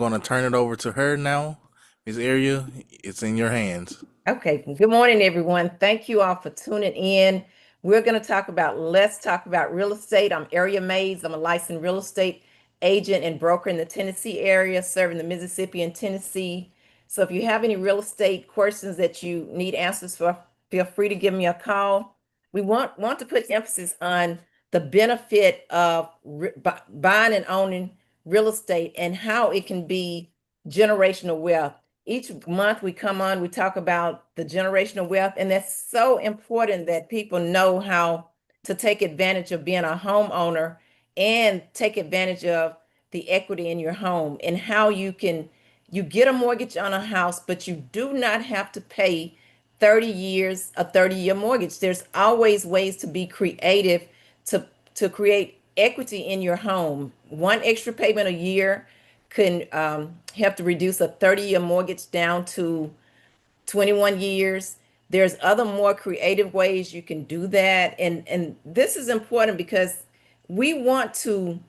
going to turn it over to her now. Ms. Area, it's in your hands. Okay, good morning, everyone. Thank you all for tuning in. We're going to let's talk about real estate. I'm Area Mays. I'm a licensed real estate agent and broker in the Tennessee area, serving the Mississippi and Tennessee. So if you have any real estate questions that you need answers for, feel free to give me a call. We want to put emphasis on the benefit of buying and owning real estate and how it can be generational wealth. Each month we come on, we talk about the generational wealth, and that's so important that people know how to take advantage of being a homeowner and take advantage of the equity in your home and how you get a mortgage on a house, but you do not have to pay 30 years, a 30-year mortgage. There's always ways to be creative to create equity in your home. One extra payment a year can help to reduce a 30-year mortgage down to 21 years. There's other more creative ways you can do that. And this is important because we want to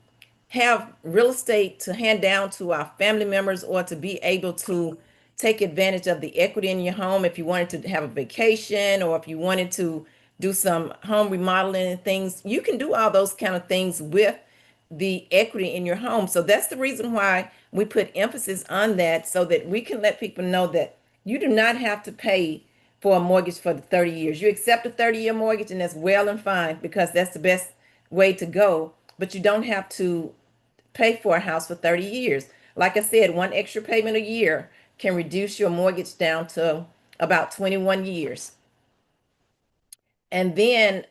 have real estate to hand down to our family members or to be able to take advantage of the equity in your home if you wanted to have a vacation or if you wanted to do some home remodeling and things. You can do all those kind of things with the equity in your home. So that's the reason why we put emphasis on that so that we can let people know that you do not have to pay for a mortgage for the 30 years. You accept a 30-year mortgage and that's well and fine because that's the best way to go, but you don't have to pay for a house for 30 years. Like I said, one extra payment a year can reduce your mortgage down to about 21 years. And then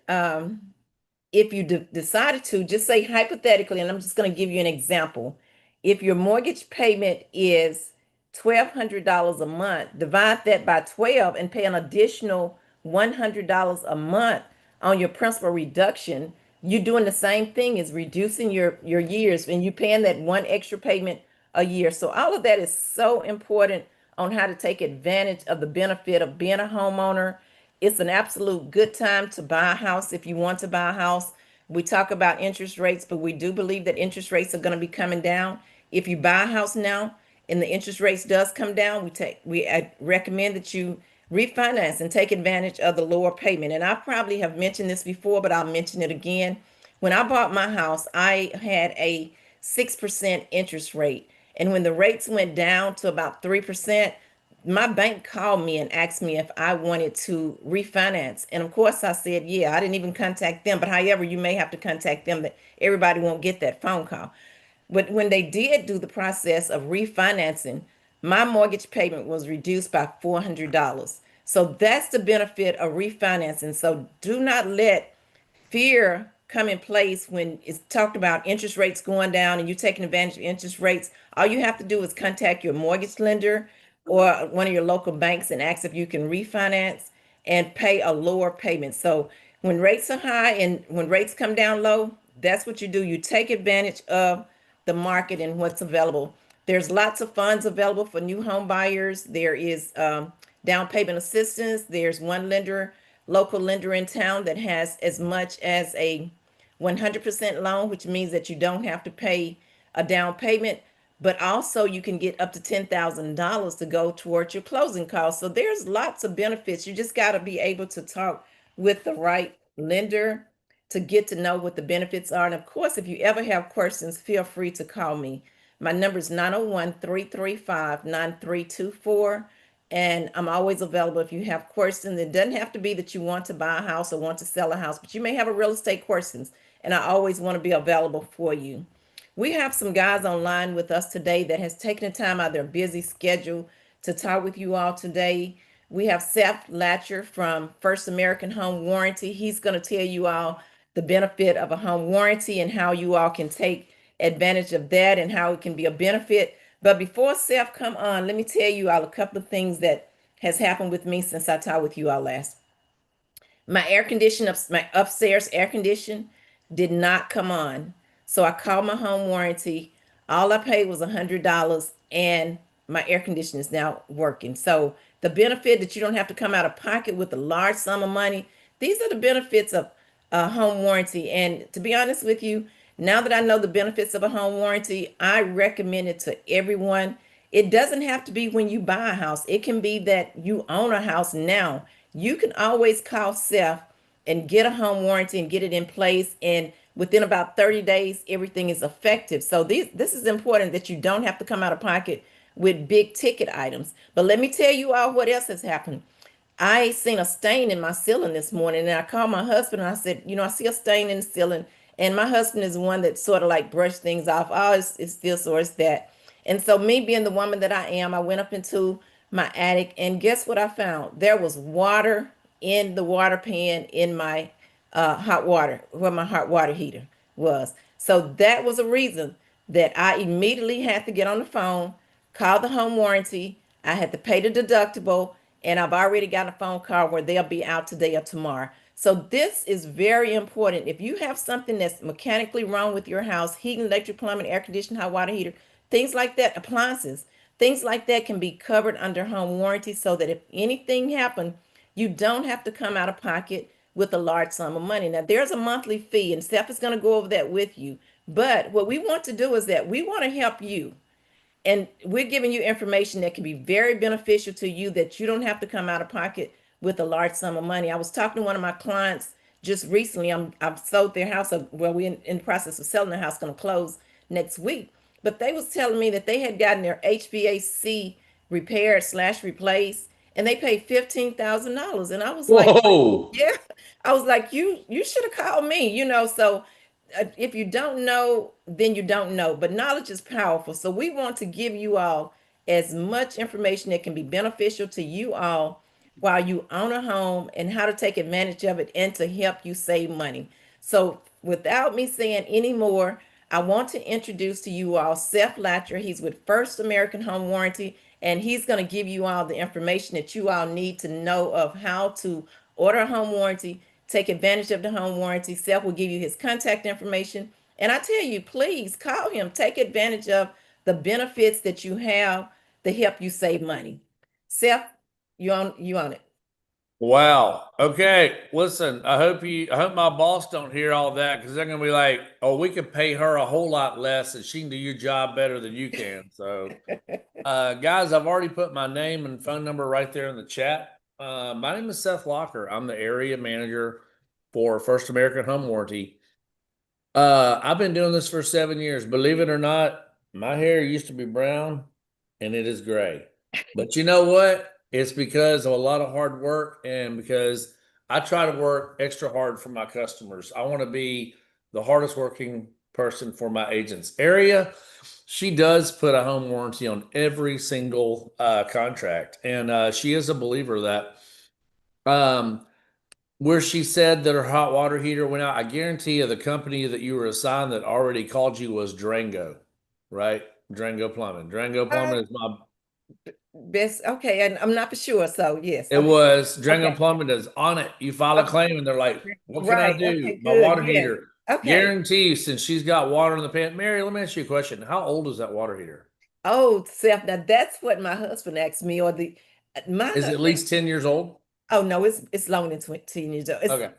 if you decided to, just say hypothetically, and I'm just going to give you an example. If your mortgage payment is $1,200 a month, divide that by 12 and pay an additional $100 a month on your principal reduction. You're doing the same thing as reducing your years and you paying that one extra payment a year. So all of that is so important on how to take advantage of the benefit of being a homeowner. It's an absolute good time to buy a house if you want to buy a house. We talk about interest rates, but we do believe that interest rates are going to be coming down. If you buy a house now and the interest rates does come down, I recommend that you refinance and take advantage of the lower payment. And I probably have mentioned this before, but I'll mention it again. When I bought my house, I had a 6% interest rate. And when the rates went down to about 3%, my bank called me and asked me if I wanted to refinance. And of course I said, yeah, I didn't even contact them. But however, you may have to contact them, that everybody won't get that phone call. But when they did do the process of refinancing, my mortgage payment was reduced by $400. So that's the benefit of refinancing. So do not let fear come in place when it's talked about interest rates going down and you taking advantage of interest rates. All you have to do is contact your mortgage lender or one of your local banks and ask if you can refinance and pay a lower payment. So when rates are high and when rates come down low, that's what you do. You take advantage of the market and what's available. There's lots of funds available for new home buyers. There is down payment assistance. There's one lender, local lender in town that has as much as a 100% loan, which means that you don't have to pay a down payment, but also you can get up to $10,000 to go towards your closing costs. So there's lots of benefits. You just got to be able to talk with the right lender to get to know what the benefits are. And of course, if you ever have questions, feel free to call me. My number is 901-335-9324. And I'm always available if you have questions. It doesn't have to be that you want to buy a house or want to sell a house, but you may have a real estate questions. And I always want to be available for you. We have some guys online with us today that has taken the time out of their busy schedule to talk with you all today. We have Seth Latcher from First American Home Warranty. He's going to tell you all the benefit of a home warranty and how you all can take advantage of that and how it can be a benefit. But before Seth come on, let me tell you all a couple of things that has happened with me since I talked with you all last. My upstairs air condition did not come on. So I called my home warranty. All I paid was $100 and my air conditioner is now working. So the benefit that you don't have to come out of pocket with a large sum of money, these are the benefits of a home warranty. And to be honest with you, Now that I know the benefits of a home warranty, I recommend it to everyone. It doesn't have to be when you buy a house. It can be that you own a house now. You can always call Seth and get a home warranty and get it in place. And within about 30 days, everything is effective. So this is important that you don't have to come out of pocket with big ticket items. But let me tell you all what else has happened. I seen a stain in my ceiling this morning, and I called my husband and I said, I see a stain in the ceiling. And my husband is one that sort of like brush things off. Oh, it's this or it's that. And so, me being the woman that I am, I went up into my attic, and guess what I found? There was water in the water pan in my hot water, where my hot water heater was. So that was a reason that I immediately had to get on the phone, call the home warranty. I had to pay the deductible, and I've already got a phone call where they'll be out today or tomorrow. So this is very important. If you have something that's mechanically wrong with your house, heating, electric, plumbing, air conditioning, hot water heater, things like that, appliances, things like that can be covered under home warranty so that if anything happened, you don't have to come out of pocket with a large sum of money. Now, there's a monthly fee, and Steph is going to go over that with you. But what we want to do is that we want to help you. And we're giving you information that can be very beneficial to you that you don't have to come out of pocket with a large sum of money. I was talking to one of my clients just recently. I've sold their house. Well, we're in the process of selling their house, going to close next week. But they was telling me that they had gotten their HVAC repaired slash replaced, and they paid $15,000. And I was like, Whoa. yeah, I was like, you should have called me, So if you don't know, then you don't know. But knowledge is powerful. So we want to give you all as much information that can be beneficial to you all while you own a home and how to take advantage of it and to help you save money. So without me saying any more, I want to introduce to you all Seth Latcher. He's with First American Home Warranty, and he's going to give you all the information that you all need to know of how to order a home warranty, take advantage of the home warranty. Seth will give you his contact information. And I tell you, please call him. Take advantage of the benefits that you have to help you save money. Seth, you on it. Wow. Okay. Listen, I hope my boss don't hear all that because they're gonna be like, oh, we could pay her a whole lot less and she can do your job better than you can. So guys, I've already put my name and phone number right there in the chat. My name is Seth Locker. I'm the area manager for First American Home Warranty. I've been doing this for 7 years. Believe it or not, my hair used to be brown and it is gray. But you know what? It's because of a lot of hard work and because I try to work extra hard for my customers. I want to be the hardest working person for my agents. Area, she does put a home warranty on every single contract. And she is a believer that where she said that her hot water heater went out, I guarantee you the company that you were assigned that already called you was Drango, right? Drango Plumbing. Drango Plumbing is my Best, okay, and I'm not for sure. So yes. It Okay. was Drango Okay. Plumbing is on it. You file a Okay. claim and they're like, what can I Right. do? Okay, My good. water Yes. heater. Okay. Guarantee since she's got water in the pan. Mary, let me ask you a question. How old is that water heater? Oh, Seth, now that's what my husband asked me, or my Is it at husband. least 10 years old? Oh no, it's longer than 20 years old. It's Okay.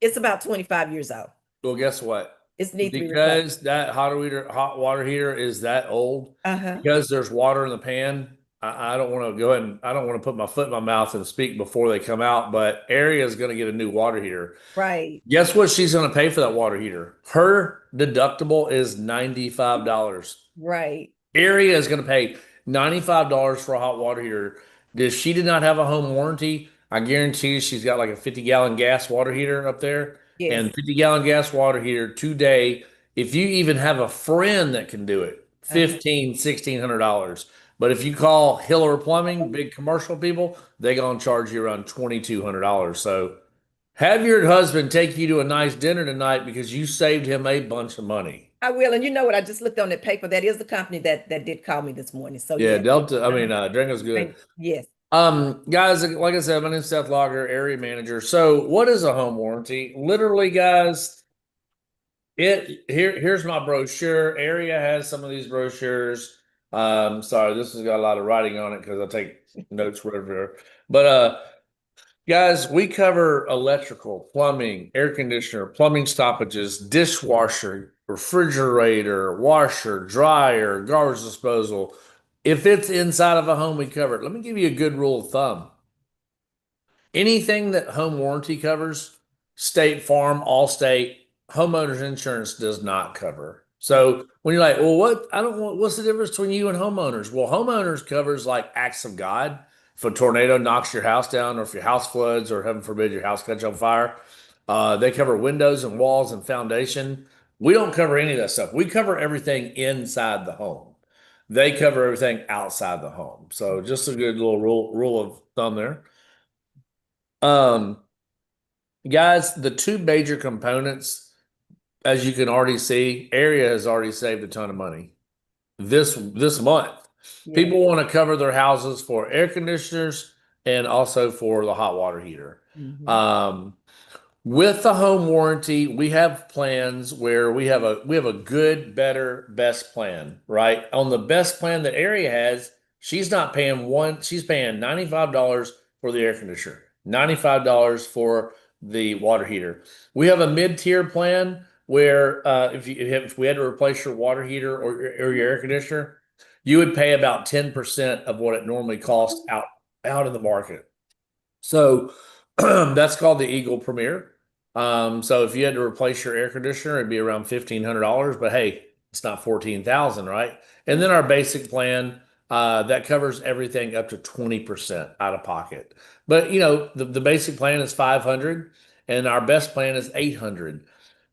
it's about 25 years old. Well, guess what? It needs to be replaced. Because that hot water heater is that old, Uh-huh. because there's water in the pan, I don't want to go ahead and I don't want to put my foot in my mouth and speak before they come out, but Area is going to get a new water heater. Right. Guess what she's going to pay for that water heater? Her deductible is $95. Right. Area is going to pay $95 for a hot water heater. If she did not have a home warranty, I guarantee you she's got like a 50-gallon gas water heater up there. Yes. And 50-gallon gas water heater today, if you even have a friend that can do it, $1,600. But if you call Hiller Plumbing, big commercial people, they're going to charge you around $2,200. So have your husband take you to a nice dinner tonight because you saved him a bunch of money. I will. And you know what? I just looked on that paper. That is the company that did call me this morning. So Yeah, yeah. Delta, Drango's good. Yes. Guys, like I said, my name's Seth Logger, area manager. So what is a home warranty? Literally, guys, here's my brochure. Area has some of these brochures. Sorry, this has got a lot of writing on it because I take notes wherever. But guys, we cover electrical, plumbing, air conditioner, plumbing stoppages, dishwasher, refrigerator, washer, dryer, garbage disposal. If it's inside of a home, we cover it. Let me give you a good rule of thumb. Anything that home warranty covers, State Farm, Allstate, homeowners insurance does not cover. So when you're like, well, what's the difference between you and homeowners? Well, homeowners covers like acts of God. If a tornado knocks your house down, or if your house floods, or heaven forbid your house catches on fire, they cover windows and walls and foundation. We don't cover any of that stuff. We cover everything inside the home. They cover everything outside the home. So just a good little rule of thumb there. Guys, the two major components, as you can already see, Area has already saved a ton of money this month. Yeah. People want to cover their houses for air conditioners and also for the hot water heater. Mhm. With the home warranty, we have plans where we have a good, better, best plan, right? On the best plan that Area has, she's not paying she's paying $95 for the air conditioner, $95 for the water heater. We have a mid-tier plan where if we had to replace your water heater or your air conditioner, you would pay about 10% of what it normally costs out in the market. So that's called the Eagle Premier. So if you had to replace your air conditioner, it'd be around $1,500. But hey, it's not 14,000, right? And then our basic plan that covers everything up to 20% out of pocket. But you know, the basic plan is 500, and our best plan is 800.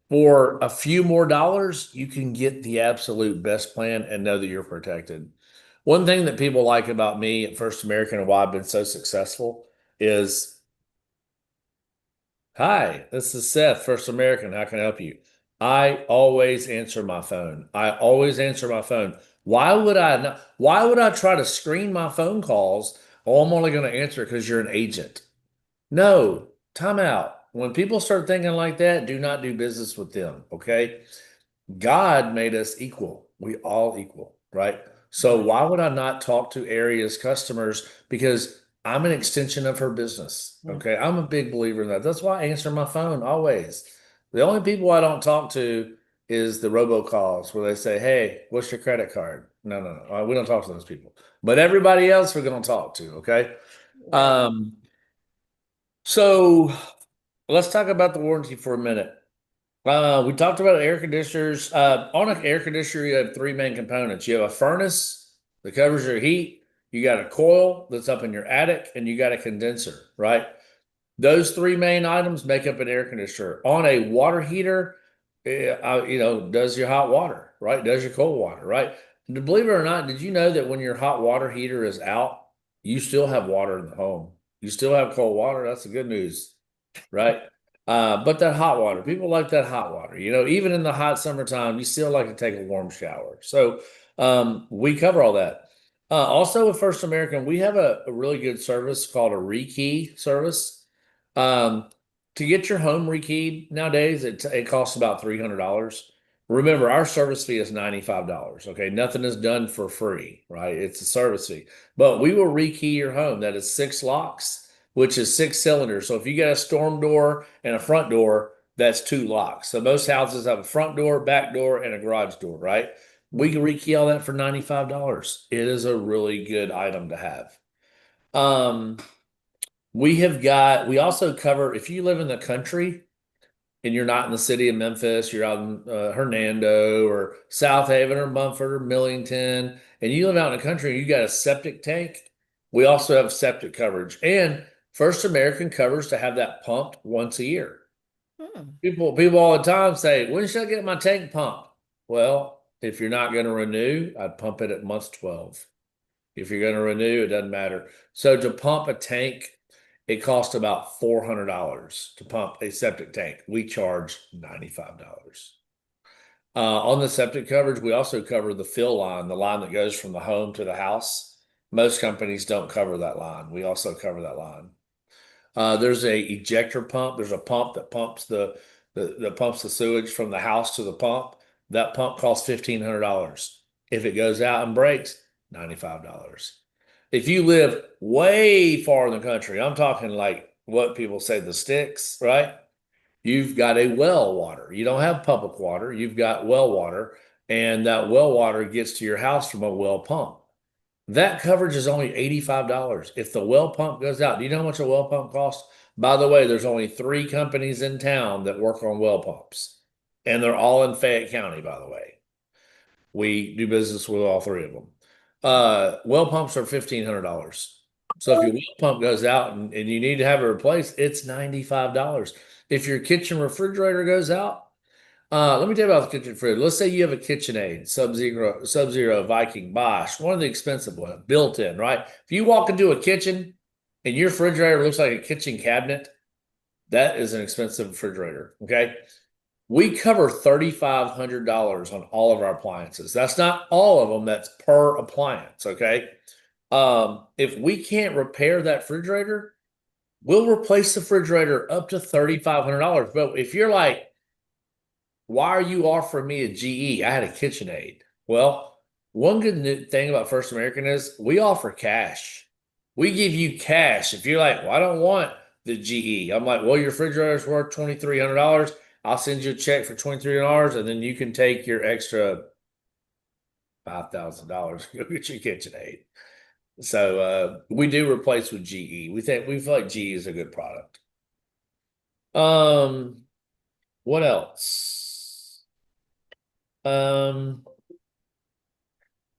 For a few more dollars, you can get the absolute best plan and know that you're protected. One thing that people like about me at First American and why I've been so successful is, hi, this is Seth, First American. How can I help you? I always answer my phone. I always answer my phone. Why would I not? Why would I try to screen my phone calls? Oh, I'm only going to answer because you're an agent. No, time out. When people start thinking like that, do not do business with them. Okay. God made us equal. We all equal, right? So why would I not talk to Area's customers? Because I'm an extension of her business. Okay. I'm a big believer in that. That's why I answer my phone always. The only people I don't talk to is the robocalls where they say, hey, what's your credit card? No, no, no. We don't talk to those people. But everybody else we're going to talk to. Okay. Um, so let's talk about the warranty for a minute. We talked about air conditioners. On an air conditioner, you have three main components. You have a furnace that covers your heat. You got a coil that's up in your attic, and you got a condenser, right? Those three main items make up an air conditioner. On a water heater, does your hot water, right? Does your cold water, right? And believe it or not, did you know that when your hot water heater is out, you still have water in the home? You still have cold water. That's the good news, right? But that hot water, people like that hot water. You know, even in the hot summertime, you still like to take a warm shower. So we cover all that. Also, with First American, we have a really good service called a rekey service. To get your home rekeyed nowadays, it costs about $300. Remember, our service fee is $95. Okay, nothing is done for free, right? It's a service fee, but we will rekey your home. That is 6 locks, which is 6 cylinders. So if you got a storm door and a front door, that's 2 locks. So most houses have a front door, back door, and a garage door, right? We can rekey all that for $95. It is a really good item to have. We also cover, if you live in the country and you're not in the city of Memphis, you're out in Hernando or South Haven or Mumford or Millington, and you live out in the country and you got a septic tank, we also have septic coverage. And First American covers to have that pumped once a year. People all the time say, when should I get my tank pumped? Well, if you're not going to renew, I'd pump it at month 12. If you're going to renew, it doesn't matter. So to pump a tank, it costs about $400 to pump a septic tank. We charge $95. On the septic coverage, we also cover the fill line, the line that goes from the home to the house. Most companies don't cover that line. We also cover that line. There's a ejector pump. There's a pump that pumps the sewage from the house to the pump. That pump costs $1,500. If it goes out and breaks, $95. If you live way far in the country, I'm talking like what people say the sticks, right? you've got a well water. You don't have public water, you've got well water, and that well water gets to your house from a well pump. That coverage is only $85. If the well pump goes out, do you know how much a well pump costs? By the way, there's only 3 companies in town that work on well pumps, and they're all in Fayette County, by the way. We do business with all 3 of them. Well pumps are $1,500. So if your well pump goes out and you need to have it replaced, it's $95. If your kitchen refrigerator goes out, let me tell you about the kitchen refrigerator. Let's say you have a KitchenAid, Sub-Zero, Viking, Bosch, one of the expensive ones, built in, right? If you walk into a kitchen and your refrigerator looks like a kitchen cabinet, that is an expensive refrigerator, okay? We cover $3,500 on all of our appliances. That's not all of them, that's per appliance, okay? If we can't repair that refrigerator, we'll replace the refrigerator up to $3,500. But if you're like, why are you offering me a GE? I had a KitchenAid. Well, one good thing about First American is we offer cash. We give you cash. If you're like, well, I don't want the GE. I'm like, well, your refrigerator's worth $2,300. I'll send you a check for $2,300, and then you can take your extra $5,000. Go get your KitchenAid. So we do replace with GE. We feel like GE is a good product. What else?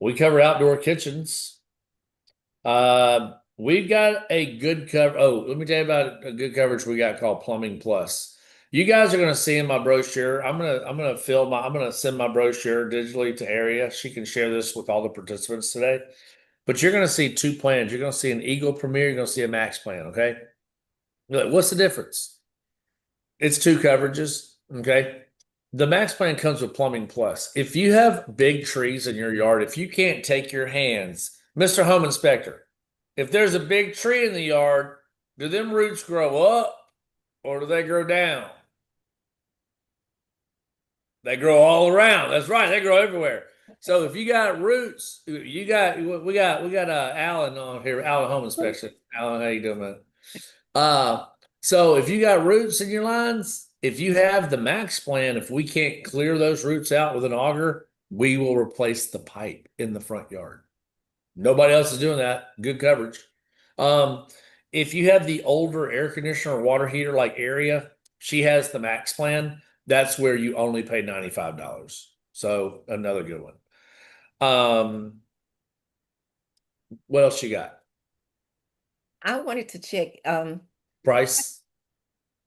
We cover outdoor kitchens. We've got a good cover. Oh, let me tell you about a good coverage we got called Plumbing Plus. You guys are going to see in my brochure. I'm going to send my brochure digitally to Aria. She can share this with all the participants today. But you're going to see 2 plans. You're going to see an Eagle Premier. You're going to see a Max plan. Okay. You're like, what's the difference? It's 2 coverages. Okay. The Max plan comes with Plumbing Plus. If you have big trees in your yard, if you can't take your hands, Mr. Home Inspector, if there's a big tree in the yard, do them roots grow up or do they grow down? They grow all around. That's right. They grow everywhere. So if you got roots, we got Alan on here, Alan Home Inspection. Alan, how you doing, man? So if you got roots in your lines, if you have the Max plan, if we can't clear those roots out with an auger, we will replace the pipe in the front yard. Nobody else is doing that. Good coverage. If you have the older air conditioner or water heater like Area, she has the Max plan. That's where you only pay $95. So another good one. What else you got? I wanted to check, Price?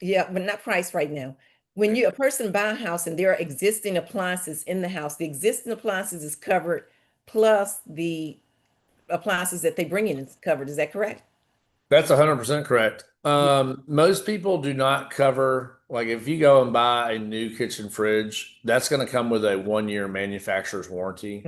yeah, but not price right now. When a person buy a house and there are existing appliances in the house, the existing appliances is covered plus the appliances that they bring in is covered. Is that correct? That's 100% correct. Most people do not cover, like if you go and buy a new kitchen fridge, that's going to come with a 1-year manufacturer's warranty.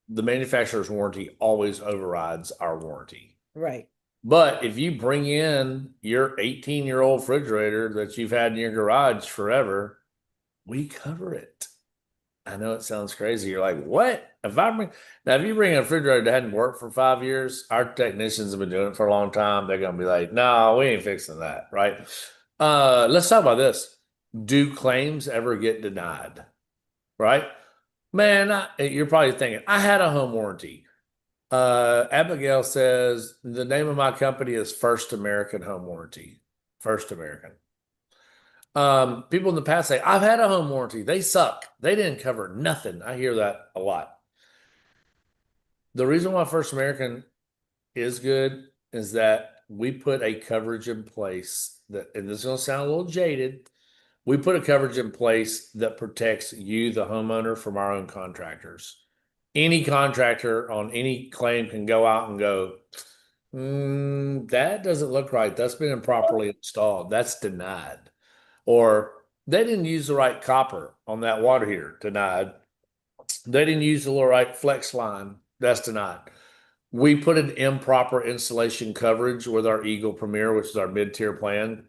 The manufacturer's warranty always overrides our warranty. Right. But if you bring in your 18-year-old refrigerator that you've had in your garage forever, we cover it. I know it sounds crazy. You're like, what? If you bring a refrigerator that hadn't worked for 5 years, our technicians have been doing it for a long time. They're gonna be like, no, we ain't fixing that, right? Let's talk about this. Do claims ever get denied? Right? Man, you're probably thinking, I had a home warranty. Abigail says the name of my company is First American Home Warranty. First American. People in the past say, I've had a home warranty. They suck. They didn't cover nothing. I hear that a lot. The reason why First American is good is that we put a coverage in place that, and this is going to sound a little jaded, we put a coverage in place that protects you, the homeowner, from our own contractors. Any contractor on any claim can go out and go, that doesn't look right. That's been improperly installed. That's denied. Or they didn't use the right copper on that water heater, denied. They didn't use the right flex line, that's denied. We put an improper installation coverage with our Eagle Premier, which is our mid-tier plan,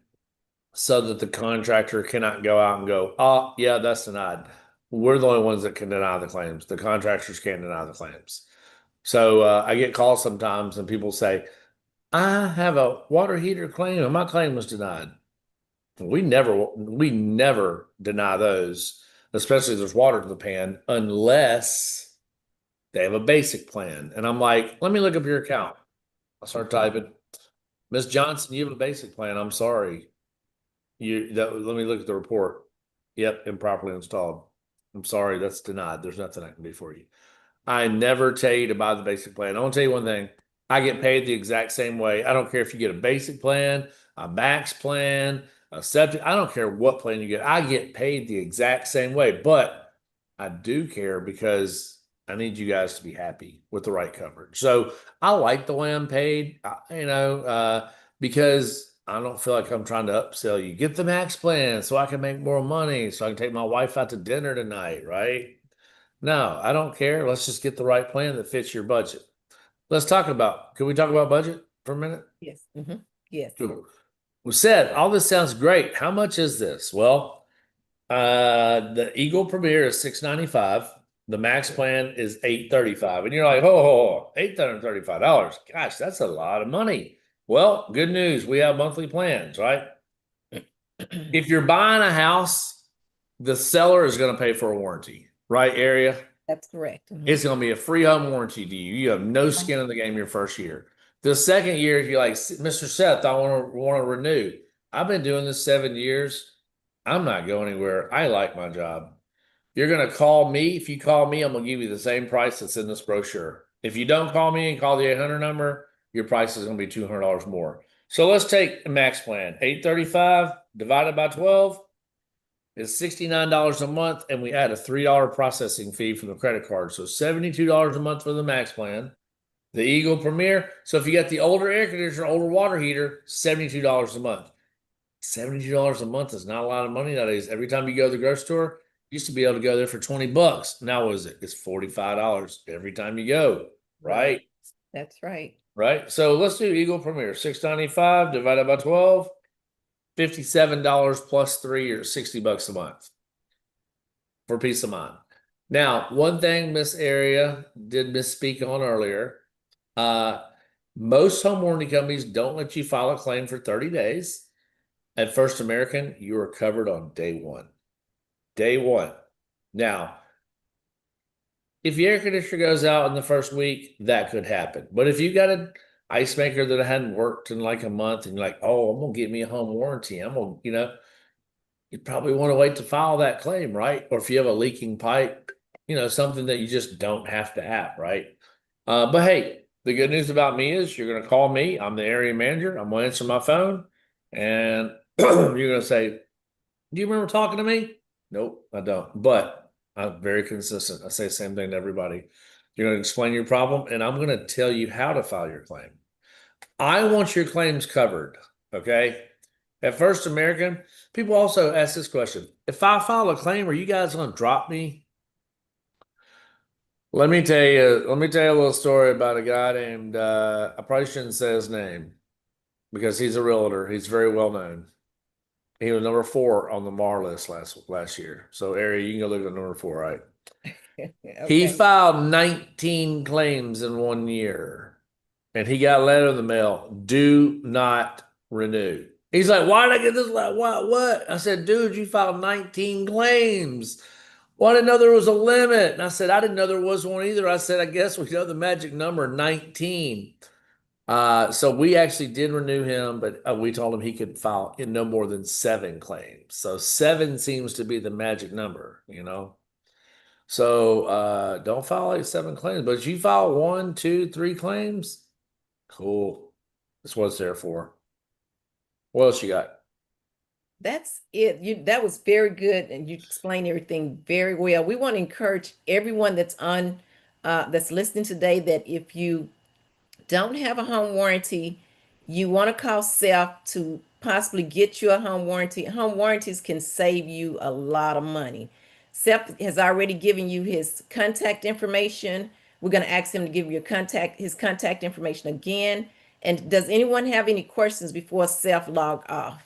so that the contractor cannot go out and go, oh, yeah, that's denied. We're the only ones that can deny the claims. The contractors can't deny the claims. So I get calls sometimes and people say, I have a water heater claim and my claim was denied. We never deny those, especially if there's water in the pan, unless they have a basic plan. And I'm like, let me look up your account. I start typing, Miss Johnson, you have a basic plan. I'm sorry. Let me look at the report. Yep, improperly installed. I'm sorry, that's denied. There's nothing I can do for you. I never tell you to buy the basic plan. I want to tell you one thing. I get paid the exact same way. I don't care if you get a basic plan, a max plan, a septic. I don't care what plan you get. I get paid the exact same way. But I do care because I need you guys to be happy with the right coverage. So I like the way I'm paid, because I don't feel like I'm trying to upsell you. Get the max plan so I can make more money, so I can take my wife out to dinner tonight, right? No, I don't care. Let's just get the right plan that fits your budget. Can we talk about budget for a minute? Yes. Yes. Cool. We said all this sounds great. How much is this? Well, the Eagle Premier is $695. The max plan is $835. And you're like, oh, $835. Gosh, that's a lot of money. Well, good news. We have monthly plans, right? If you're buying a house, the seller is going to pay for a warranty, right, Area? That's correct. It's going to be a free home warranty to you. You have no skin in the game your first year. The second year, if you're like, Mr. Seth, I want to renew. I've been doing this 7 years. I'm not going anywhere. I like my job. You're going to call me. If you call me, I'm going to give you the same price that's in this brochure. If you don't call me and call the 800 number, your price is going to be $200 more. So let's take a max plan. $835 divided by 12 is $69 a month, and we add a $3 processing fee from the credit card. So $72 a month for the max plan. The Eagle Premier. So if you got the older air conditioner, older water heater, $72 a month. $72 a month is not a lot of money nowadays. Every time you go to the grocery store, you used to be able to go there for $20. Now what is it? It's $45 every time you go, right? That's right. Right. So let's do Eagle Premier. $695 divided by 12, $57 plus 3 or $60 a month for peace of mind. Now, one thing Miss Area did misspeak on earlier. Most home warranty companies don't let you file a claim for 30 days. At First American, you are covered on day one. Day one. Now, if your air conditioner goes out in the first week, that could happen. But if you got an ice maker that hadn't worked in like a month and you're like, oh, I'm going to get me a home warranty. I'm going to, you probably want to wait to file that claim, right? Or if you have a leaking pipe, something that you just don't have to have, right? But hey, the good news about me is you're going to call me. I'm the area manager. I'm going to answer my phone. And you're going to say, do you remember talking to me? Nope, I don't. But I'm very consistent. I say the same thing to everybody. You're going to explain your problem, and I'm going to tell you how to file your claim. I want your claims covered, okay? At First American, people also ask this question. If I file a claim, are you guys going to drop me? Let me tell you a little story about a guy named, I probably shouldn't say his name because he's a realtor. He's very well known. He was number 4 on the MAR list last year. So, Ari, you can go look at number 4, right? Okay. He filed 19 claims in 1 year, and he got a letter in the mail, do not renew. He's like, why did I get this? What? I said, dude, you filed 19 claims. Well, I didn't know there was a limit. And I said, I didn't know there was one either. I said, I guess we know the magic number, 19. So we actually did renew him, but we told him he could file in no more than 7 claims. So 7 seems to be the magic number, So don't file like 7 claims, but if you file 1, 2, 3 claims, cool. That's what it's there for. What else you got? That's it. That was very good, and you explained everything very well. We want to encourage everyone that's listening today that if you don't have a home warranty, you want to call Self to possibly get you a home warranty. Home warranties can save you a lot of money. Self has already given you his contact information. We're going to ask him to give you his contact information again. And does anyone have any questions before Self log off?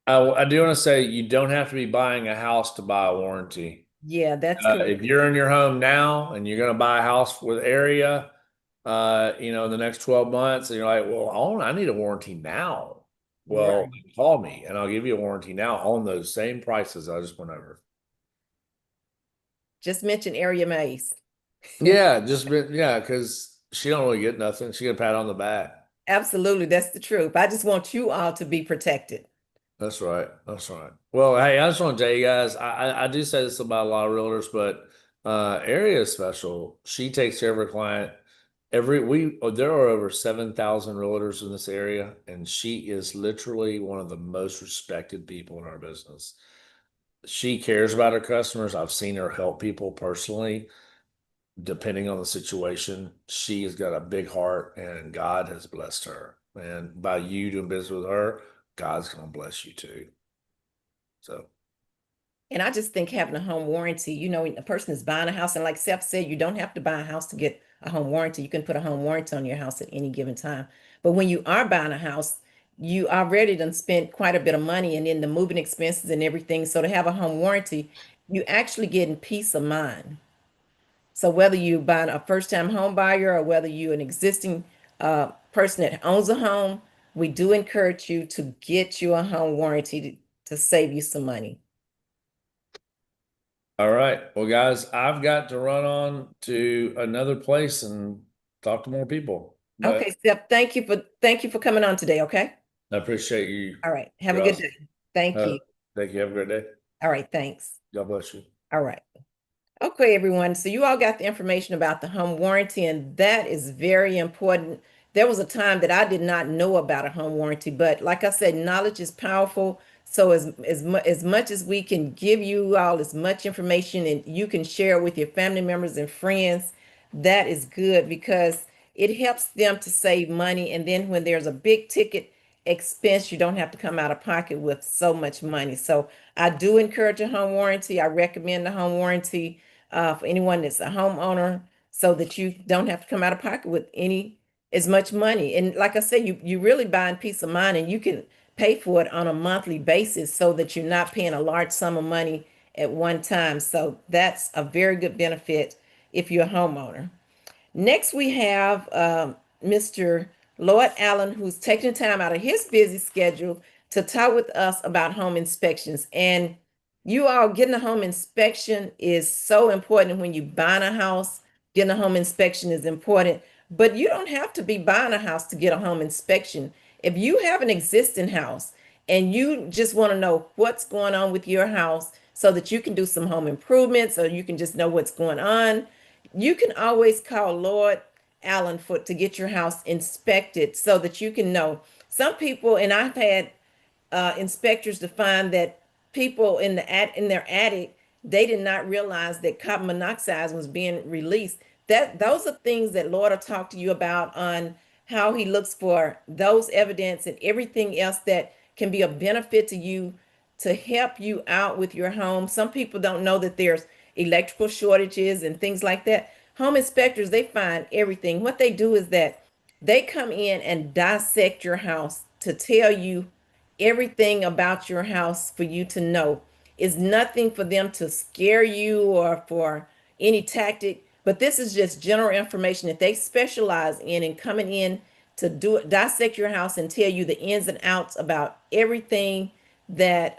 I do want to say you don't have to be buying a house to buy a warranty. Yeah, that's correct. If you're in your home now and you're going to buy a house with Area, in the next 12 months, and you're like, well, I need a warranty now. Well, Right. call me and I'll give you a warranty now on those same prices I just went over. Just mention area maze. Yeah, because she don't really get nothing. She get a pat on the back. Absolutely, that's the truth. I just want you all to be protected. That's right. That's right. Well, hey, I just want to tell you guys, I do say this about a lot of realtors, but Area is special. She takes care of her client. There are over 7,000 realtors in this area, and she is literally one of the most respected people in our business. She cares about her customers. I've seen her help people personally, depending on the situation. She has got a big heart, and God has blessed her. And by you doing business with her, God's going to bless you too. So, And I just think having a home warranty, when a person is buying a house, and like Seth said, you don't have to buy a house to get a home warranty. You can put a home warranty on your house at any given time. But when you are buying a house, you already done spent quite a bit of money and then the moving expenses and everything. So to have a home warranty, you actually getting peace of mind. So whether you buying a first-time home buyer or whether you're an existing person that owns a home, we do encourage you to get you a home warranty to save you some money. all right. Well, guys, I've got to run on to another place and talk to more people. But Okay, Steph, thank you for coming on today, okay? I appreciate you. All right. Have a good day. Thank you. Thank you. Have a great day. All right, thanks. God bless you. All right. Okay, everyone. So you all got the information about the home warranty, and that is very important. There was a time that I did not know about a home warranty, but like I said, knowledge is powerful. So as much as we can give you all as much information and you can share it with your family members and friends, that is good because it helps them to save money. And then when there's a big ticket expense, you don't have to come out of pocket with so much money. So I do encourage a home warranty. I recommend the home warranty for anyone that's a homeowner so that you don't have to come out of pocket with as much money. And like I said, you really buying peace of mind and you can pay for it on a monthly basis so that you're not paying a large sum of money at one time. So that's a very good benefit if you're a homeowner. Next, we have Mr. Lloyd Allen, who's taking time out of his busy schedule to talk with us about home inspections. And you all getting a home inspection is so important when you buying a house. Getting a home inspection is important, but you don't have to be buying a house to get a home inspection. If you have an existing house and you just want to know what's going on with your house so that you can do some home improvements or you can just know what's going on, you can always call Lloyd Allen to get your house inspected so that you can know. Some people, and I've had inspectors to find that people in their attic, they did not realize that carbon monoxide was being released. Those are things that Lloyd will talk to you about on how he looks for those evidence and everything else that can be a benefit to you to help you out with your home. Some people don't know that there's electrical shortages and things like that. Home inspectors, they find everything. What they do is that they come in and dissect your house to tell you everything about your house for you to know. It's nothing for them to scare you or for any tactic, but this is just general information that they specialize in and coming in to dissect your house and tell you the ins and outs about everything that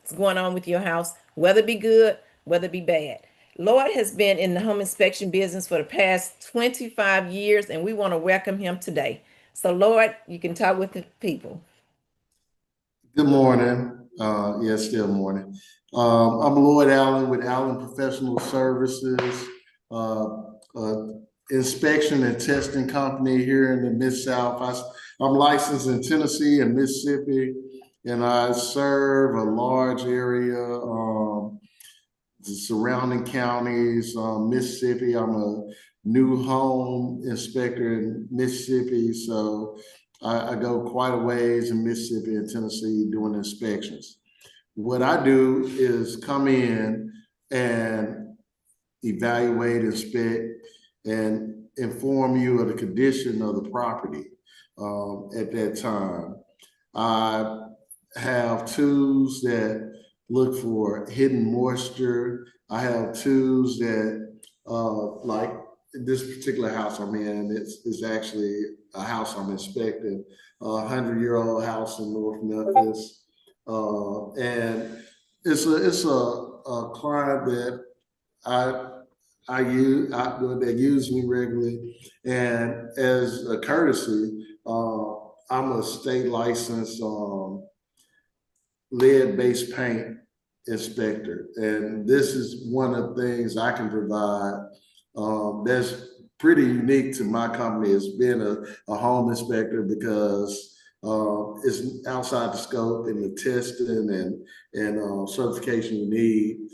is going on with your house, whether it be good, whether it be bad. Lloyd has been in the home inspection business for the past 25 years, and we want to welcome him today. So, Lloyd, you can talk with the people. Good morning. Yes, still morning. I'm Lloyd Allen with Allen Professional Services, inspection and testing company here in the Mid-South. I'm licensed in Tennessee and Mississippi, and I serve a large area, the surrounding counties, Mississippi. I'm a new home inspector in Mississippi, so I go quite a ways in Mississippi and Tennessee doing inspections. What I do is come in and evaluate, inspect, and inform you of the condition of the property at that time. I have tools that look for hidden moisture. I have tools that like this particular house I'm in, it's actually a house I'm inspecting, a 100-year-old house in North Memphis. And it's a client that that use me regularly. And as a courtesy, I'm a state licensed lead-based paint inspector. And this is one of the things I can provide that's pretty unique to my company, as being a home inspector, because it's outside the scope, and the testing and certification you need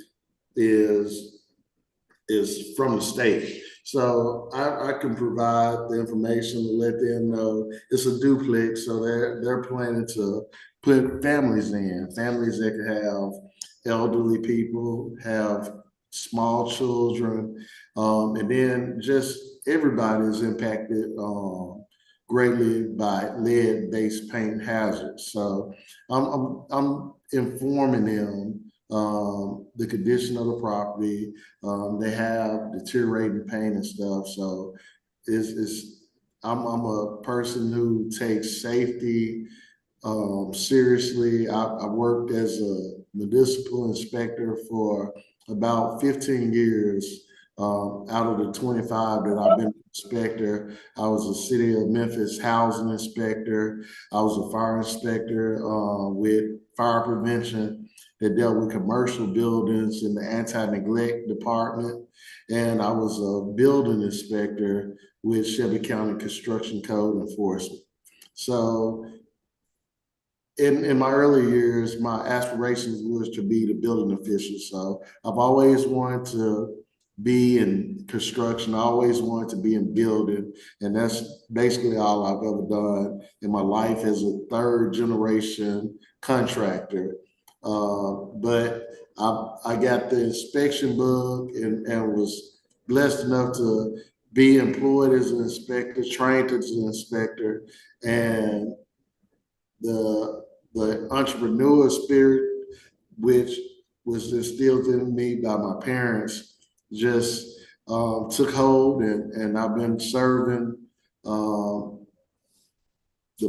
is from the state. So I can provide the information to let them know it's a duplex. So they're planning to put families that can have elderly people, have small children, and then just everybody is impacted greatly by lead-based paint hazards. So I'm informing them the condition of the property. They have deteriorating paint and stuff. So I'm a person who takes safety seriously. I worked as a municipal inspector for about 15 years. Out of the 25 that I've been inspector, I was a city of Memphis housing inspector. I was a fire inspector with fire prevention that dealt with commercial buildings in the anti-neglect department. And I was a building inspector with Shelby County Construction Code Enforcement. So in my early years, my aspirations was to be the building official. So I've always wanted to be in construction. I always wanted to be in building. And that's basically all I've ever done in my life as a third generation contractor. But I got the inspection bug and was blessed enough to be employed as an inspector, trained as an inspector, and the entrepreneur spirit, which was instilled in me by my parents, just took hold, and I've been serving the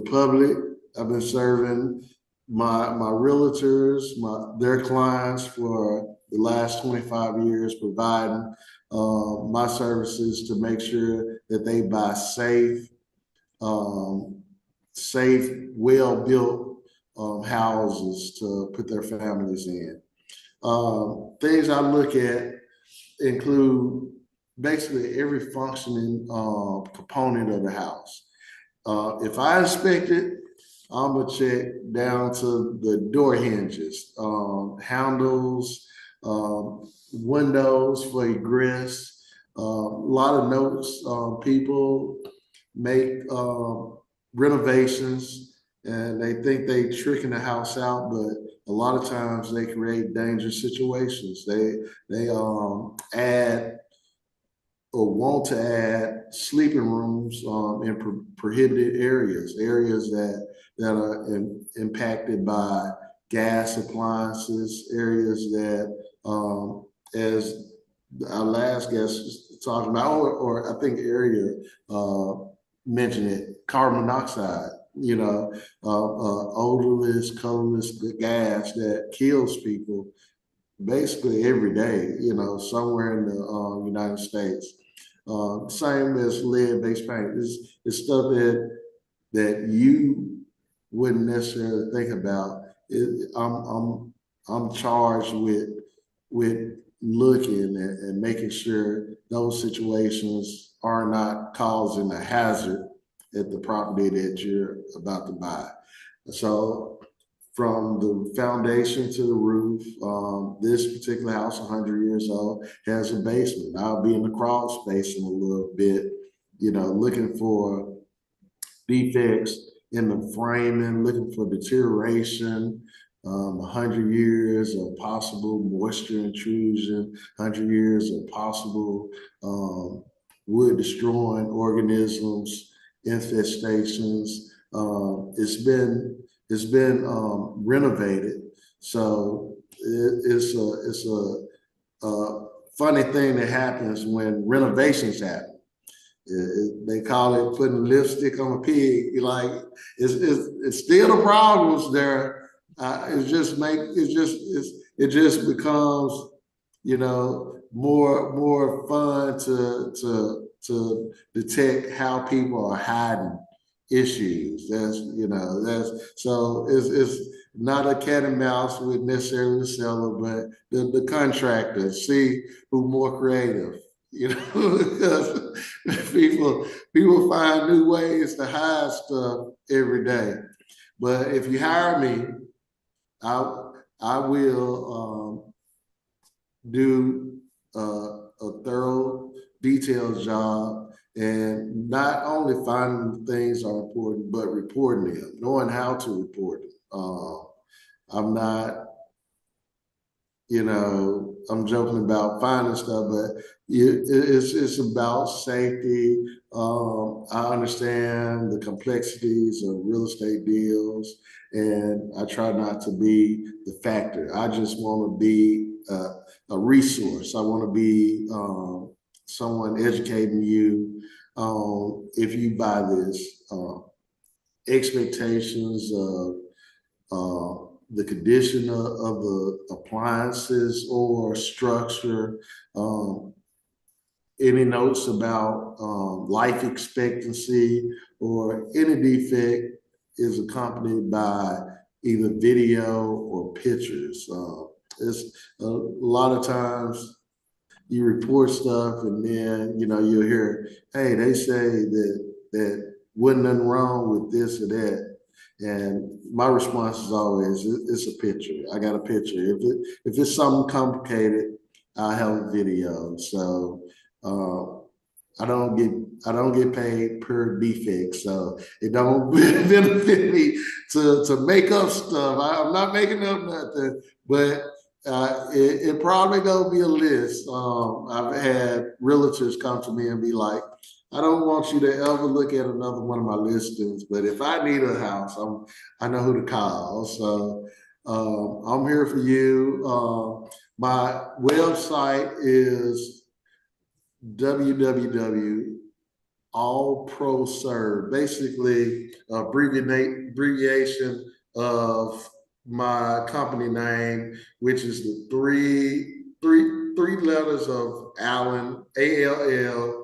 public. I've been serving my realtors, their clients for the last 25 years, providing my services to make sure that they buy safe, well-built houses to put their families in. Things I look at include basically every functioning component of the house. If I inspect it, I'm gonna check down to the door hinges, handles, windows for egress. A lot of notes. People make renovations and they think they tricking the house out, but a lot of times they create dangerous situations. They add or want to add sleeping rooms in prohibited areas that are impacted by gas appliances, areas that, as our last guest was talking about, or I think area mentioned it, carbon monoxide, odorless, colorless gas that kills people basically every day, somewhere in the United States. Same as lead-based paint. It's stuff that you wouldn't necessarily think about. I'm charged with looking and making sure those situations are not causing a hazard at the property that you're about to buy. So from the foundation to the roof, this particular house, 100 years old, has a basement. I'll be in the crawl space in a little bit, looking for defects in the framing, looking for deterioration, 100 years of possible moisture intrusion, 100 years of possible wood destroying organisms, infestations. It's been renovated, so it's a funny thing that happens when renovations happen. They call it putting lipstick on a pig. Like it's still the problems there. It just becomes, you know, more fun to detect how people are hiding issues. So it's not a cat and mouse with necessarily the seller, but the contractor. See who's more creative. You know, because people find new ways to hide stuff every day. But if you hire me, I will do a thorough, detailed job, and not only finding things are important, but reporting them, knowing how to report them. I'm not, I'm joking about finding stuff, but it's about safety. I understand the complexities of real estate deals, and I try not to be the factor. I just want to be a resource. I want to be someone educating you if you buy this. Expectations of the condition of the appliances or structure, any notes about life expectancy or any defect is accompanied by either video or pictures. It's a lot of times you report stuff and then, you'll hear, hey, they say that wasn't nothing wrong with this or that. And my response is always, it's a picture. I got a picture. If it's something complicated, I have a video. So I don't get paid per defect. So it don't benefit me to make up stuff. I'm not making up nothing, but it probably gonna be a list. I've had realtors come to me and be like, I don't want you to ever look at another one of my listings, but if I need a house, I know who to call. So I'm here for you. My website is www.allproserve, basically abbreviation of my company name, which is the three letters of Allen, ALLPRO,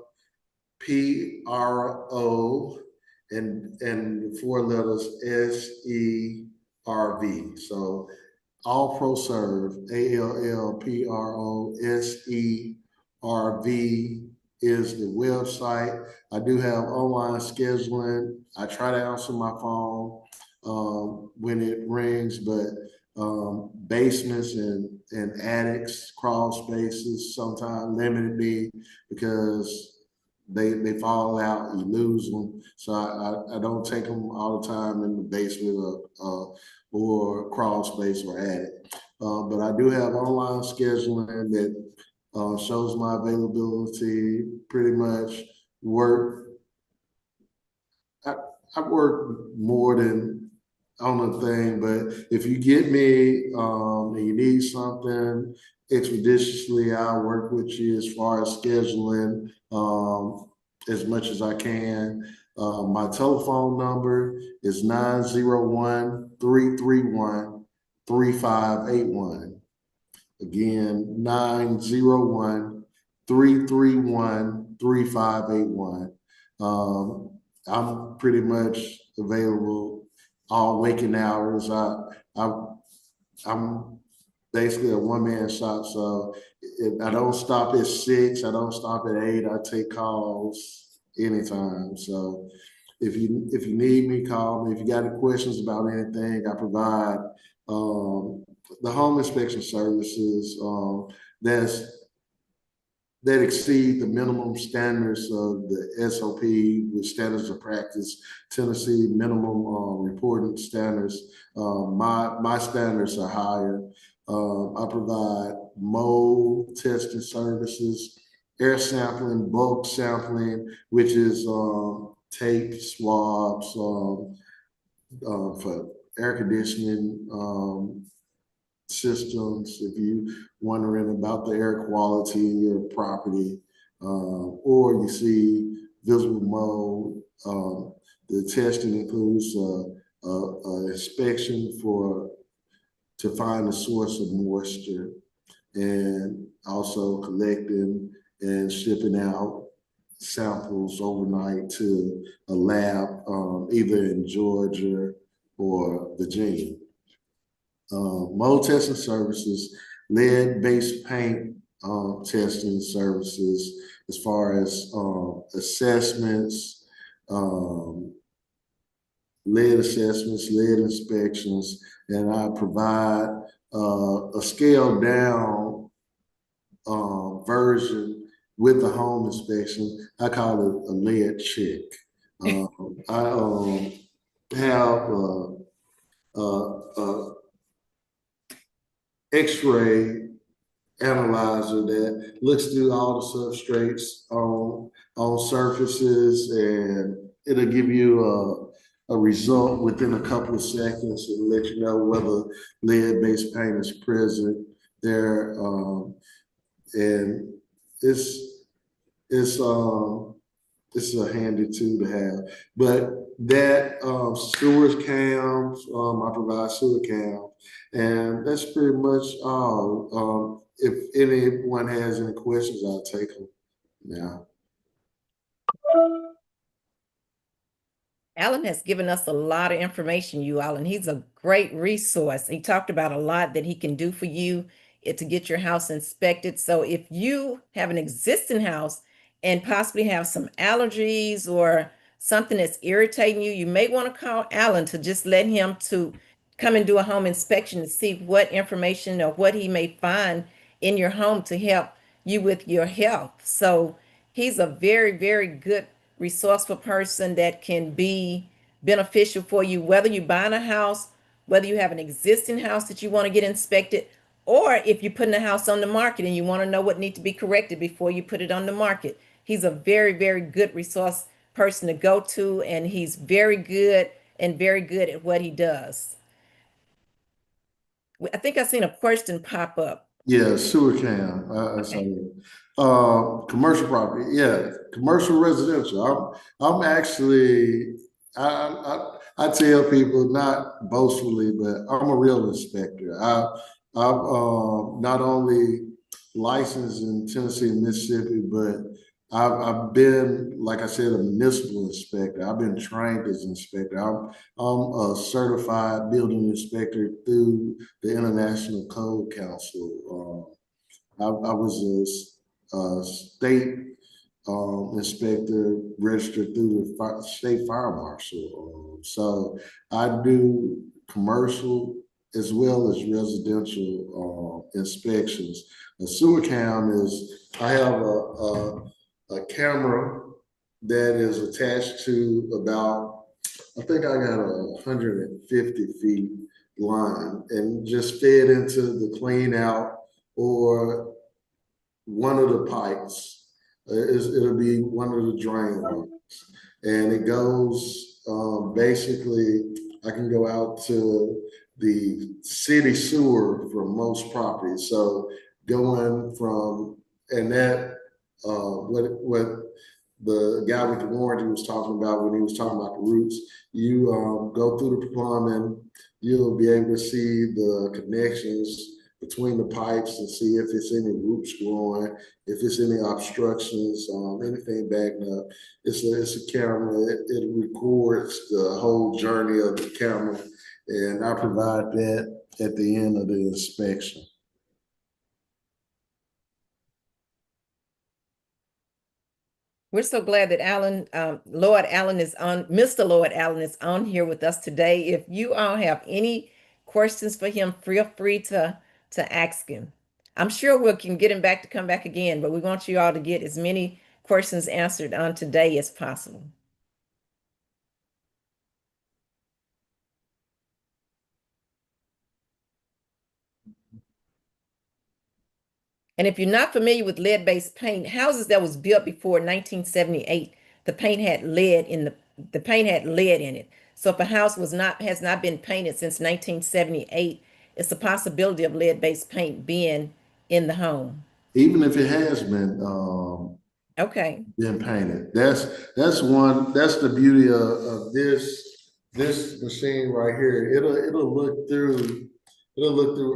and 4 letters SERV. So AllProServe, ALLPROSERV is the website. I do have online scheduling. I try to answer my phone when it rings, but basements and attics, crawl spaces sometimes limit me because they fall out, you lose them. So I don't take them all the time in the basement or crawl space or attic. But I do have online scheduling that shows my availability. Pretty much I've worked more than on a thing, but if you get me and you need something expeditiously, I'll work with you as far as scheduling as much as I can. My telephone number is 901-331-3581. Again, 901-331-3581. I'm pretty much available all waking hours. I'm basically a one-man shop, so I don't stop at 6. I don't stop at 8. I take calls anytime. So if you need me, call me. If you got any questions about anything, I provide the home inspection services that exceed the minimum standards of the SOP, with standards of practice, Tennessee minimum reporting standards. My standards are higher. I provide mold testing services, air sampling, bulk sampling, which is tape swabs for air conditioning systems. If you wondering about the air quality in your property, or you see visible mold. The testing includes inspection to find the source of moisture, and also collecting and shipping out samples overnight to a lab, either in Georgia or Virginia. Mold testing services, lead-based paint testing services, as far as assessments, lead assessments, lead inspections, and I provide a scaled down version with the home inspection. I call it a lead check. I have a X-ray analyzer that looks through all the substrates on surfaces, and it'll give you a result within a couple of seconds and let you know whether lead-based paint is present there. And it's a handy tool to have. But that sewer cams, I provide sewer cams, and that's pretty much all. If anyone has any questions, I'll take them now. Alan has given us a lot of information, you all, and he's a great resource. He talked about a lot that he can do for you to get your house inspected. So if you have an existing house and possibly have some allergies or something that's irritating you, you may want to call Alan to just let him to come and do a home inspection to see what information or what he may find in your home to help you with your health. So he's a very, very good resourceful person that can be beneficial for you, whether you're buying a house, whether you have an existing house that you want to get inspected, or if you're putting a house on the market and you want to know what needs to be corrected before you put it on the market. He's a very, very good resource person to go to, and he's very good at what he does. I think I seen a question pop up. Yeah, sewer cam. I saw that. Commercial property. Yeah, commercial residential. I'm actually. I tell people, not boastfully, but I'm a real inspector. I'm not only licensed in Tennessee and Mississippi, but I've been, like I said, a municipal inspector. I've been trained as an inspector. I'm a certified building inspector through the International Code Council. I was a state inspector registered through the state fire marshal. So I do commercial as well as residential inspections. A sewer cam is, I have a camera that is attached to about, I think I got 150 feet line, and just fed into the clean out or one of the pipes. It'll be one of the drain lines, and it goes basically, I can go out to the city sewer for most properties. So going from, and that what the guy with the warranty was talking about when he was talking about the roots, you go through the plumbing, you'll be able to see the connections between the pipes and see if it's any roots growing, if it's any obstructions, anything backing up. It's a camera. It records the whole journey of the camera, and I provide that at the end of the inspection. We're so glad that Alan, Lord Allen is on, Mr. Lord Allen is on here with us today. If you all have any questions for him, feel free to ask him. I'm sure we can get him back to come back again, but we want you all to get as many questions answered on today as possible. And if you're not familiar with lead-based paint, houses that was built before 1978, the paint had lead in the paint had lead in it. So if a house has not been painted since 1978, it's a possibility of lead-based paint being in the home. Even if it has been, Okay. been painted. That's the beauty of this machine right here. It'll look through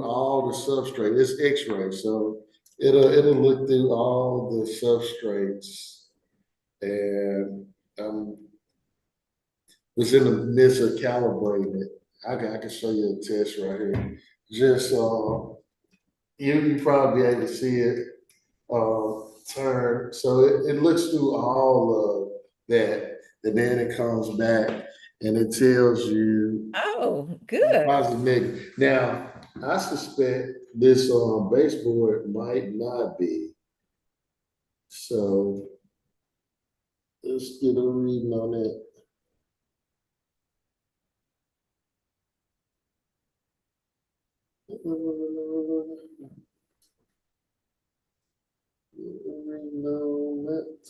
all the substrate. It's X-ray, so it'll look through all the substrates, and was in the midst of calibrating it. I can show you a test right here. Just you probably be able to see it turn. So it looks through all of that, and then it comes back and it tells you Oh, good. positive, negative. Now, I suspect this baseboard might not be. So let's get a reading on it. Reading on it.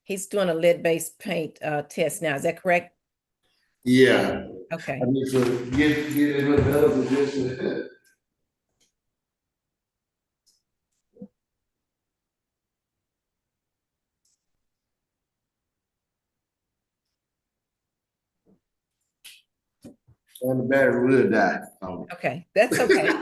He's doing a lead-based paint test now. Is that correct? Yeah, Okay. I need to get in a better position. And the battery will die. Okay. That's okay.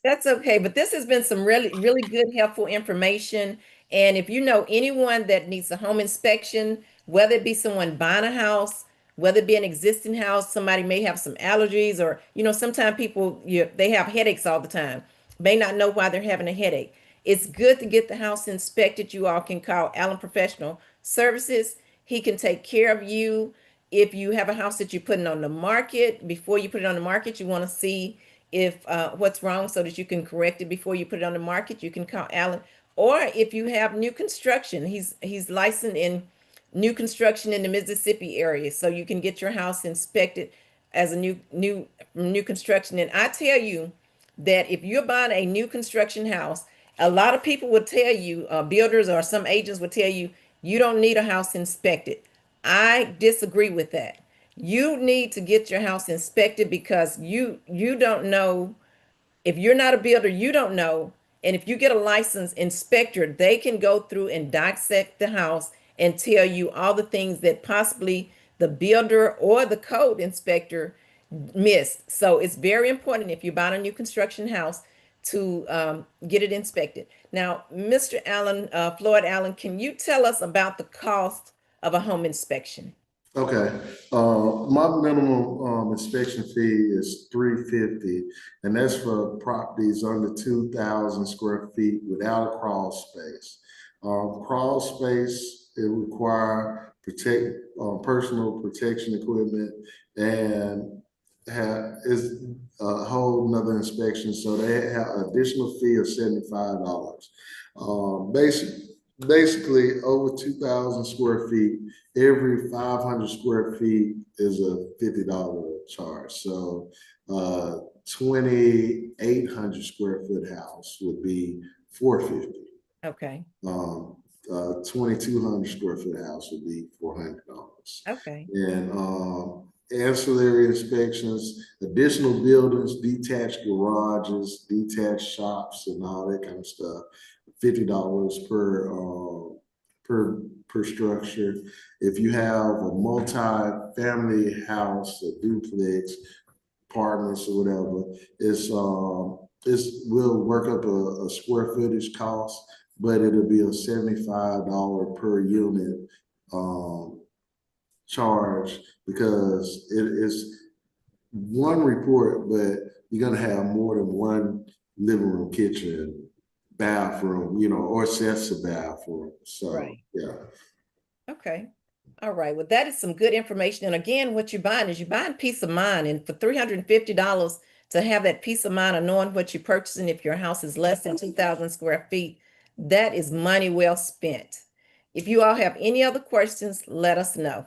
That's okay. But this has been some really, really good, helpful information. And if you know anyone that needs a home inspection, whether it be someone buying a house, whether it be an existing house, somebody may have some allergies, or sometimes people they have headaches all the time, may not know why they're having a headache. It's good to get the house inspected. You all can call Allen Professional Services. He can take care of you. If you have a house that you're putting on the market, before you put it on the market, you want to see if what's wrong so that you can correct it before you put it on the market. You can call Allen. Or if you have new construction, he's licensed in new construction in the Mississippi area, so you can get your house inspected as a new construction. And I tell you that if you're buying a new construction house, a lot of people will tell you, builders or some agents will tell you, you don't need a house inspected. I disagree with that. You need to get your house inspected because you don't know. If you're not a builder, you don't know. And if you get a licensed inspector, they can go through and dissect the house and tell you all the things that possibly the builder or the code inspector missed. So it's very important if you're buying a new construction house to get it inspected. Now, Mr. Allen, Floyd Allen, can you tell us about the cost of a home inspection? Okay, my minimum inspection fee is $350, and that's for properties under 2,000 square feet without a crawl space. Crawl space, it require personal protection equipment, and is a whole nother inspection. So they have additional fee of $75. Basically over 2,000 square feet, every 500 square feet is a $50 charge. So 2,800 square foot house would be $450. Okay. 2,200 square foot house would be $400. Okay. And ancillary inspections, additional buildings, detached garages, detached shops, and all that kind of stuff. $50 per structure. If you have a multi-family house, a duplex, apartments or whatever, we'll work up a square footage cost, but it'll be a $75 per unit charge, because it is one report, but you're gonna have more than one living room, kitchen, bathroom, or sets of bathroom. So Right. yeah. Okay. All right. Well, that is some good information. And again, what you're buying is you're buying peace of mind. And for $350 to have that peace of mind of knowing what you're purchasing, if your house is less than 2,000 square feet, that is money well spent. If you all have any other questions, let us know.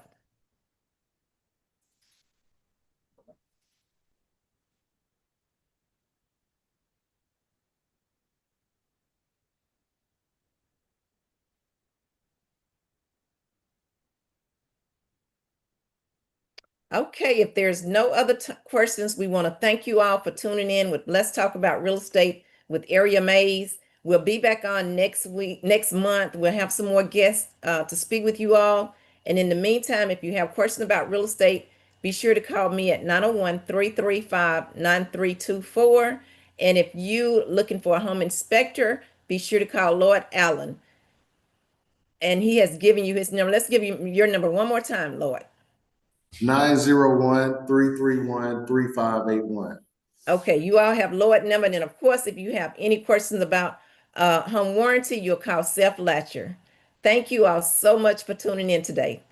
Okay, if there's no other questions, we want to thank you all for tuning in with Let's Talk About Real Estate with Area Mays. We'll be back on next month. We'll have some more guests to speak with you all. And in the meantime, if you have questions about real estate, be sure to call me at 901-335-9324. And if you looking for a home inspector, be sure to call Lord Allen. And he has given you his number. Let's give you your number one more time, Lord. 901-331-3581. Okay, you all have Lloyd number. And then, of course, if you have any questions about home warranty, you'll call Seth Latcher. Thank you all so much for tuning in today.